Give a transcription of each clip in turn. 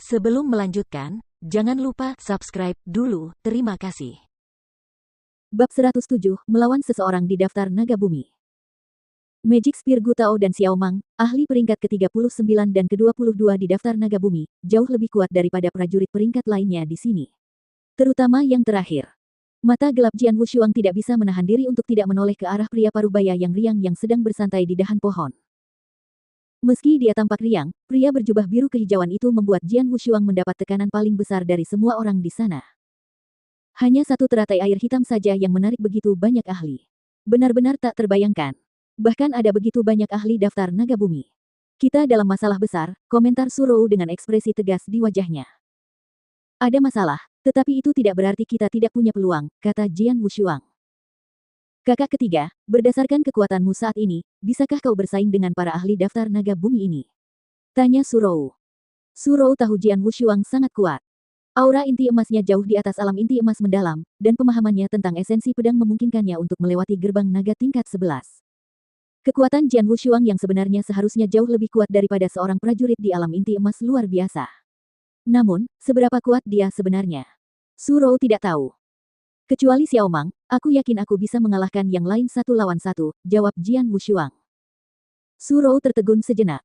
Sebelum melanjutkan, jangan lupa subscribe dulu. Terima kasih. Bab 107, melawan seseorang di daftar naga bumi. Magic Spear Gu Tao dan Xiao Mang, ahli peringkat ke-39 dan ke-22 di daftar naga bumi, jauh lebih kuat daripada prajurit peringkat lainnya di sini. Terutama yang terakhir. Mata gelap Jian Wushuang tidak bisa menahan diri untuk tidak menoleh ke arah pria parubaya yang riang yang sedang bersantai di dahan pohon. Meski dia tampak riang, pria berjubah biru kehijauan itu membuat Jian Wushuang mendapat tekanan paling besar dari semua orang di sana. Hanya satu teratai air hitam saja yang menarik begitu banyak ahli. Benar-benar tak terbayangkan. Bahkan ada begitu banyak ahli daftar naga bumi. Kita dalam masalah besar, komentar Surou dengan ekspresi tegas di wajahnya. Ada masalah, tetapi itu tidak berarti kita tidak punya peluang, kata Jian Wushuang. Kakak ketiga, berdasarkan kekuatanmu saat ini, bisakah kau bersaing dengan para ahli daftar naga bumi ini? Tanya Surou. Surou tahu Jian Wushuang sangat kuat. Aura inti emasnya jauh di atas alam inti emas mendalam, dan pemahamannya tentang esensi pedang memungkinkannya untuk melewati gerbang naga tingkat 11. Kekuatan Jian Wushuang yang sebenarnya seharusnya jauh lebih kuat daripada seorang prajurit di alam inti emas luar biasa. Namun, seberapa kuat dia sebenarnya? Surou tidak tahu. Kecuali Xiao Mang, aku yakin aku bisa mengalahkan yang lain 1 lawan 1, jawab Jian Wushuang. Surou tertegun sejenak.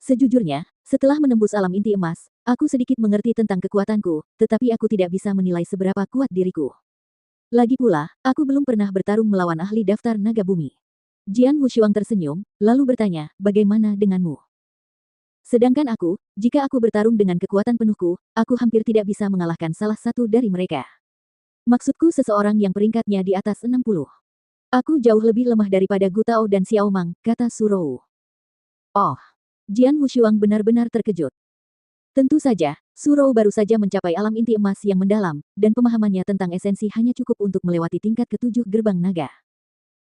Sejujurnya, setelah menembus alam inti emas, aku sedikit mengerti tentang kekuatanku, tetapi aku tidak bisa menilai seberapa kuat diriku. Lagi pula, aku belum pernah bertarung melawan ahli daftar naga bumi. Jian Wushuang tersenyum, lalu bertanya, bagaimana denganmu? Sedangkan aku, jika aku bertarung dengan kekuatan penuhku, aku hampir tidak bisa mengalahkan salah satu dari mereka. Maksudku seseorang yang peringkatnya di atas 60. Aku jauh lebih lemah daripada Gu Tao dan Xiao Mang, kata Surou. Oh. Jian Wushuang benar-benar terkejut. Tentu saja, Surou baru saja mencapai alam inti emas yang mendalam, dan pemahamannya tentang esensi hanya cukup untuk melewati tingkat ke-7 gerbang naga.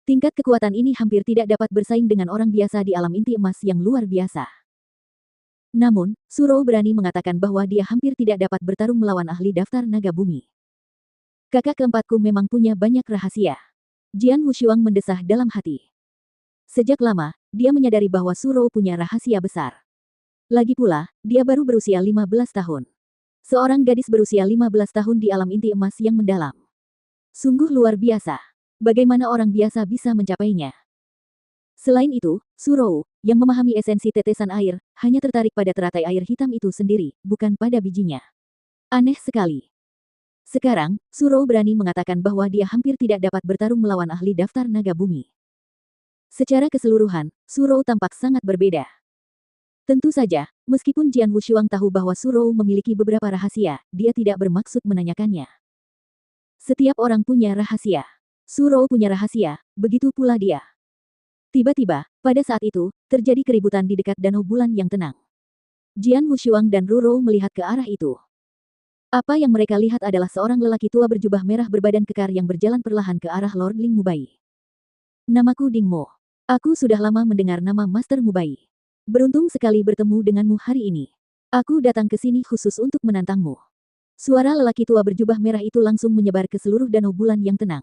Tingkat kekuatan ini hampir tidak dapat bersaing dengan orang biasa di alam inti emas yang luar biasa. Namun, Surou berani mengatakan bahwa dia hampir tidak dapat bertarung melawan ahli daftar naga bumi. Kakak keempatku memang punya banyak rahasia. Jian Wushuang mendesah dalam hati. Sejak lama, dia menyadari bahwa Surou punya rahasia besar. Lagi pula, dia baru berusia 15 tahun. Seorang gadis berusia 15 tahun di alam inti emas yang mendalam. Sungguh luar biasa. Bagaimana orang biasa bisa mencapainya? Selain itu, Surou, yang memahami esensi tetesan air, hanya tertarik pada teratai air hitam itu sendiri, bukan pada bijinya. Aneh sekali. Sekarang, Surou berani mengatakan bahwa dia hampir tidak dapat bertarung melawan ahli daftar naga bumi. Secara keseluruhan, Surou tampak sangat berbeda. Tentu saja, meskipun Jian Wushuang tahu bahwa Surou memiliki beberapa rahasia, dia tidak bermaksud menanyakannya. Setiap orang punya rahasia. Surou punya rahasia, begitu pula dia. Tiba-tiba, pada saat itu, terjadi keributan di dekat danau bulan yang tenang. Jian Wushuang dan Rurou melihat ke arah itu. Apa yang mereka lihat adalah seorang lelaki tua berjubah merah berbadan kekar yang berjalan perlahan ke arah Lord Ling Mubai. Namaku Ding Mo. Aku sudah lama mendengar nama Master Mubai. Beruntung sekali bertemu denganmu hari ini. Aku datang ke sini khusus untuk menantangmu. Suara lelaki tua berjubah merah itu langsung menyebar ke seluruh danau bulan yang tenang.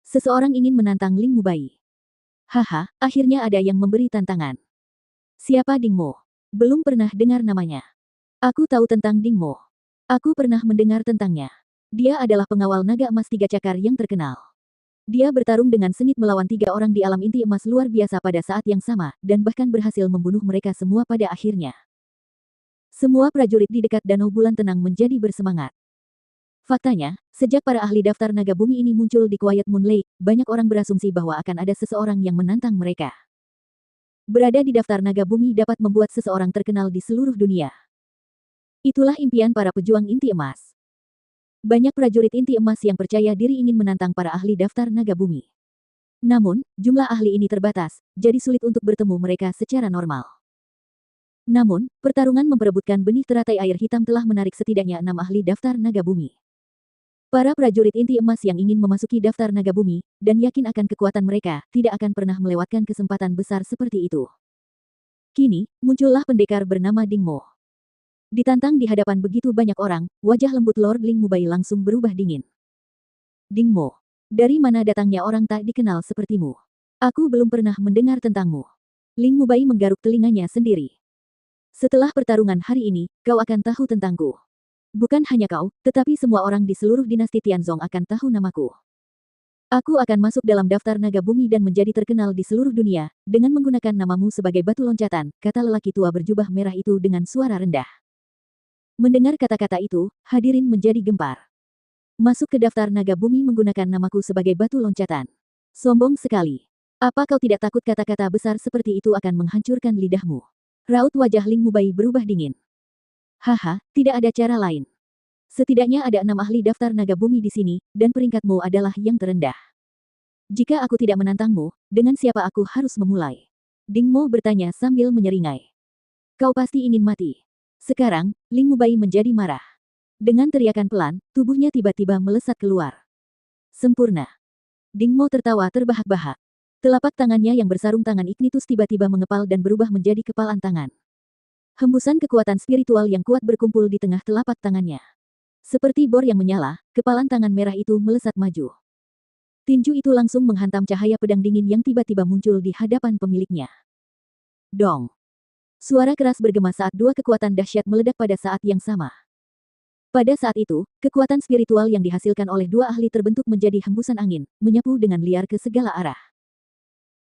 Seseorang ingin menantang Ling Mubai. Haha, akhirnya ada yang memberi tantangan. Siapa Ding Mo? Belum pernah dengar namanya. Aku tahu tentang Ding Mo. Aku pernah mendengar tentangnya. Dia adalah pengawal naga emas 3 cakar yang terkenal. Dia bertarung dengan sengit melawan 3 orang di alam inti emas luar biasa pada saat yang sama, dan bahkan berhasil membunuh mereka semua pada akhirnya. Semua prajurit di dekat danau bulan tenang menjadi bersemangat. Faktanya, sejak para ahli daftar naga bumi ini muncul di Quiet Moon Lake, banyak orang berasumsi bahwa akan ada seseorang yang menantang mereka. Berada di daftar naga bumi dapat membuat seseorang terkenal di seluruh dunia. Itulah impian para pejuang inti emas. Banyak prajurit inti emas yang percaya diri ingin menantang para ahli daftar naga bumi. Namun, jumlah ahli ini terbatas, jadi sulit untuk bertemu mereka secara normal. Namun, pertarungan memperebutkan benih teratai air hitam telah menarik setidaknya 6 ahli daftar naga bumi. Para prajurit inti emas yang ingin memasuki daftar naga bumi, dan yakin akan kekuatan mereka, tidak akan pernah melewatkan kesempatan besar seperti itu. Kini, muncullah pendekar bernama Ding Mo. Ditantang di hadapan begitu banyak orang, wajah lembut Lord Ling Mubai langsung berubah dingin. Ding Mo, dari mana datangnya orang tak dikenal sepertimu? Aku belum pernah mendengar tentangmu. Ling Mubai menggaruk telinganya sendiri. Setelah pertarungan hari ini, kau akan tahu tentangku. Bukan hanya kau, tetapi semua orang di seluruh dinasti Tianzong akan tahu namaku. Aku akan masuk dalam daftar naga bumi dan menjadi terkenal di seluruh dunia, dengan menggunakan namamu sebagai batu loncatan, kata lelaki tua berjubah merah itu dengan suara rendah. Mendengar kata-kata itu, hadirin menjadi gempar. Masuk ke daftar naga bumi menggunakan namaku sebagai batu loncatan. Sombong sekali. Apa kau tidak takut kata-kata besar seperti itu akan menghancurkan lidahmu? Raut wajah Ling Mubai berubah dingin. Haha, tidak ada cara lain. Setidaknya ada 6 ahli daftar naga bumi di sini, dan peringkatmu adalah yang terendah. Jika aku tidak menantangmu, dengan siapa aku harus memulai? Ding Mo bertanya sambil menyeringai. Kau pasti ingin mati. Sekarang, Ling Mubai menjadi marah. Dengan teriakan pelan, tubuhnya tiba-tiba melesat keluar. Sempurna. Ding Mo tertawa terbahak-bahak. Telapak tangannya yang bersarung tangan Ignitus tiba-tiba mengepal dan berubah menjadi kepalan tangan. Hembusan kekuatan spiritual yang kuat berkumpul di tengah telapak tangannya. Seperti bor yang menyala, kepalan tangan merah itu melesat maju. Tinju itu langsung menghantam cahaya pedang dingin yang tiba-tiba muncul di hadapan pemiliknya. Dong. Suara keras bergema saat dua kekuatan dahsyat meledak pada saat yang sama. Pada saat itu, kekuatan spiritual yang dihasilkan oleh dua ahli terbentuk menjadi hembusan angin, menyapu dengan liar ke segala arah.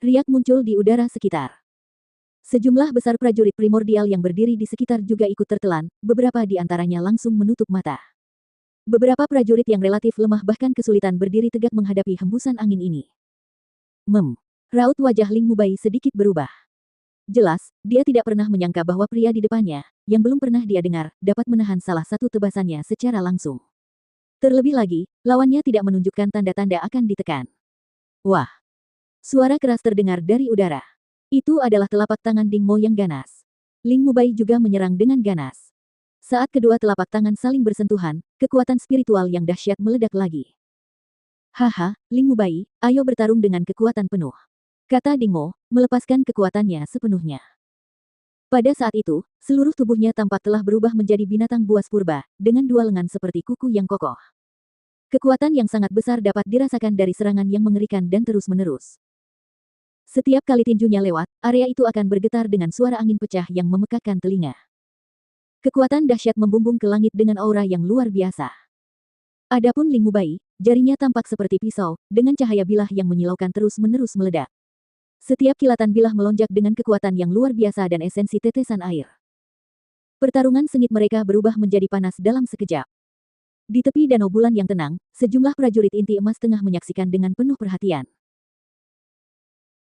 Riak muncul di udara sekitar. Sejumlah besar prajurit primordial yang berdiri di sekitar juga ikut tertelan, beberapa di antaranya langsung menutup mata. Beberapa prajurit yang relatif lemah bahkan kesulitan berdiri tegak menghadapi hembusan angin ini. Raut wajah Ling Mubai sedikit berubah. Jelas, dia tidak pernah menyangka bahwa pria di depannya, yang belum pernah dia dengar, dapat menahan salah satu tebasannya secara langsung. Terlebih lagi, lawannya tidak menunjukkan tanda-tanda akan ditekan. Wah! Suara keras terdengar dari udara. Itu adalah telapak tangan Ding Mo yang ganas. Ling Mubai juga menyerang dengan ganas. Saat kedua telapak tangan saling bersentuhan, kekuatan spiritual yang dahsyat meledak lagi. Haha, Ling Mubai, ayo bertarung dengan kekuatan penuh. Kata Ding Mo, melepaskan kekuatannya sepenuhnya. Pada saat itu, seluruh tubuhnya tampak telah berubah menjadi binatang buas purba, dengan dua lengan seperti kuku yang kokoh. Kekuatan yang sangat besar dapat dirasakan dari serangan yang mengerikan dan terus-menerus. Setiap kali tinjunya lewat, area itu akan bergetar dengan suara angin pecah yang memekakkan telinga. Kekuatan dahsyat membumbung ke langit dengan aura yang luar biasa. Adapun Ling Mubai, jarinya tampak seperti pisau, dengan cahaya bilah yang menyilaukan terus-menerus meledak. Setiap kilatan bilah melonjak dengan kekuatan yang luar biasa dan esensi tetesan air. Pertarungan sengit mereka berubah menjadi panas dalam sekejap. Di tepi danau bulan yang tenang, sejumlah prajurit inti emas tengah menyaksikan dengan penuh perhatian.